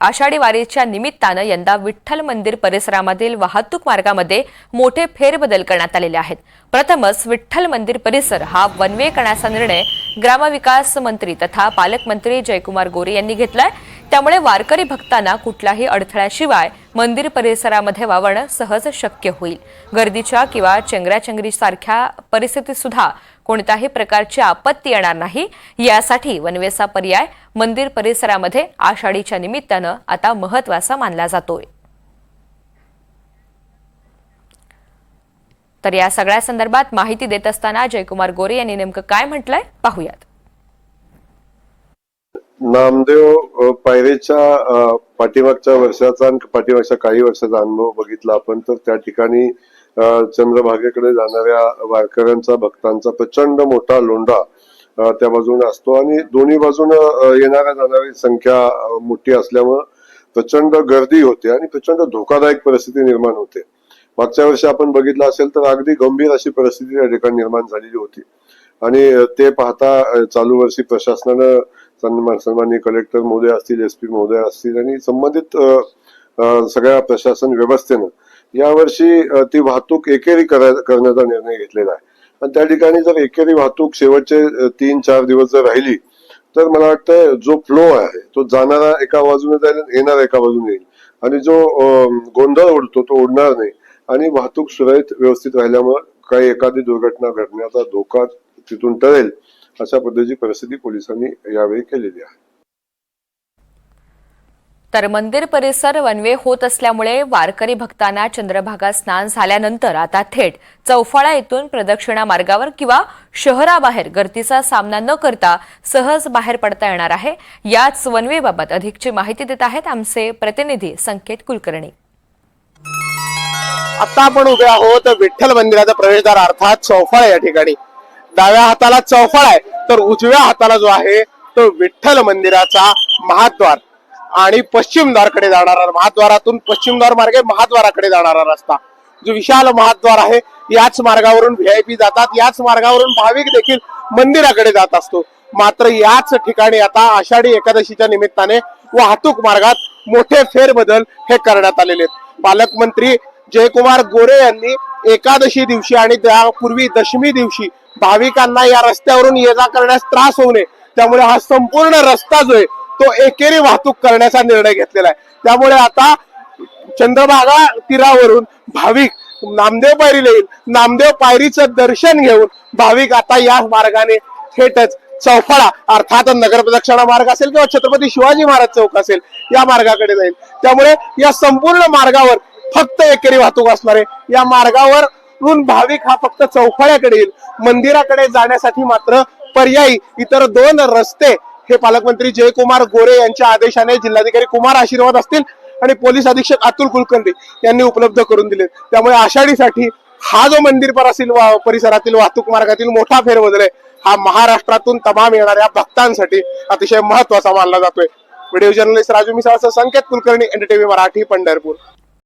आषाढी वारीच्या निमित्तानं यंदा विठ्ठल मंदिर परिसरामधील वाहतूक मार्गामध्ये मोठे फेरबदल करण्यात आलेले आहेत। प्रथमच विठ्ठल मंदिर परिसर हा वन वे करण्याचा निर्णय ग्रामविकास मंत्री तथा पालकमंत्री जयकुमार गोरे यांनी घेतलाय। त्यामुळे वारकरी भक्तांना कुठल्याही अडथळ्याशिवाय मंदिर परिसरामध्ये वावरणं सहज शक्य होईल। गर्दीच्या किंवा चेंगराचेंगरीसारख्या परिस्थितीत सुद्धा कोणत्याही प्रकारची आपत्ती येणार नाही, यासाठी वनवेचा पर्याय मंदिर परिसरामध्ये आषाढीच्या निमित्तानं आता महत्त्वाचा मानला जातोय। तर या सगळ्या संदर्भात माहिती देत असताना जयकुमार गोरे यांनी नेमकं काय म्हटलंय पाहूयात। नामदेव पायरीच्या पाठीमागच्या वर्षाचा आणि पाठीमागच्या काही वर्षाचा अनुभव बघितला आपण, तर त्या ठिकाणी चंद्रभागेकडे जाणाऱ्या वारकऱ्यांचा भक्तांचा प्रचंड मोठा लोंढा त्या बाजूने असतो आणि दोन्ही बाजूने येणाऱ्या जाणारी संख्या मोठी असल्यामुळे प्रचंड गर्दी होते आणि प्रचंड धोकादायक परिस्थिती निर्माण होते। मागच्या वर्षी आपण बघितलं असेल तर अगदी गंभीर अशी परिस्थिती त्या ठिकाणी निर्माण झालेली होती आणि ते पाहता चालू वर्षी प्रशासनानं सन्माननीय कलेक्टर महोदय असतील, एसपी महोदय असतील आणि संबंधित सगळ्या प्रशासन व्यवस्थेनं यावर्षी ती वाहतूक एकेरी करण्याचा निर्णय घेतलेला आहे। आणि त्या ठिकाणी जर एकेरी वाहतूक शेवटचे 3-4 दिवस जर राहिली तर मला वाटतं जो फ्लो आहे तो जाणारा एका बाजूने जाईल, येणारा एका बाजूने येईल आणि जो गोंधळ उडतो तो उडणार नाही आणि वाहतूक सुरळीत व्यवस्थित राहिल्यामुळे काही एखादी दुर्घटना घडण्याचा धोका तिथून टळेल अशा पद्धतीची परिस्थिती पोलिसांनी यावेळी केलेली आहे। तर मंदिर परिसर वनवे होत असल्यामुळे वारकरी भक्तांना चंद्रभागा स्नान झाल्यानंतर आता थेट चौफाळा येथून प्रदक्षिणा मार्गावर किंवा शहराबाहेर गर्दीचा सामना न करता सहज बाहेर पडता येणार आहे। याच वनवेबाबत अधिकची माहिती देत आहेत आमचे प्रतिनिधी संकेत कुलकर्णी। आता आपण उभे आहोत विठ्ठल मंदिराचा प्रवेशद्वार अर्थात चौफाळा या ठिकाणी। डाव्या हाताला चौफाळा आहे तर उजव्या हाताला जो आहे तो विठ्ठल मंदिराचा महाद्वार आणि पश्चिम द्वारकडे जाणारा महाद्वारातून पश्चिम द्वार मार्गे महाद्वाराकडे जाणारा रस्ता, जो विशाल महाद्वार आहे याच मार्गावरून व्हीआयपी जातात, याच मार्गावरून भाविक देखील मंदिराकडे जात असतो। मात्र याच ठिकाणी आता आषाढी एकादशीच्या निमित्ताने वाहतूक मार्गात मोठे फेरबदल हे करण्यात आलेले आहेत। पालकमंत्री जयकुमार गोरे यांनी एकादशी दिवशी आणि त्यापूर्वी दशमी दिवशी भाविकांना या रस्त्यावरून ये जा करण्यास त्रास होऊ नये, त्यामुळे हा संपूर्ण रस्ता जो आहे तो एकेरी वाहतूक करण्याचा निर्णय घेतलेला आहे। त्यामुळे आता चंद्रभागा तीरावरून भाविक नामदेव पायरीला येईल, नामदेव पायरीचं दर्शन घेऊन भाविक आता या मार्गाने थेटच चौफाळा अर्थात नगर प्रदक्षिणा मार्ग असेल किंवा छत्रपती शिवाजी महाराज चौक असेल या मार्गाकडे जाईल। त्यामुळे या संपूर्ण मार्गावर फक्त एकेरी वाहतूक असणार आहे। या मार्गावरून भाविक हा फक्त चौफाळ्याकडे येईल। मंदिराकडे जाण्यासाठी मात्र पर्यायी इतर 2 रस्ते हे पालकमंत्री जयकुमार गोरे यांच्या आदेशाने जिल्हाधिकारी कुमार आशीर्वाद असतील आणि पोलीस अधीक्षक अतुल कुलकर्णी यांनी उपलब्ध करून दिले। त्यामुळे आषाढीसाठी हा जो मंदिर परिसरातील वाहतूक मार्गातील मोठा फेरबदल आहे हा महाराष्ट्रातून तमाम येणाऱ्या भक्तांसाठी अतिशय महत्वाचा मानला जातोय। व्हिडिओ जर्नलिस्ट राजू मिसाळसह संकेत कुलकर्णी, NDTV मराठी, पंढरपूर।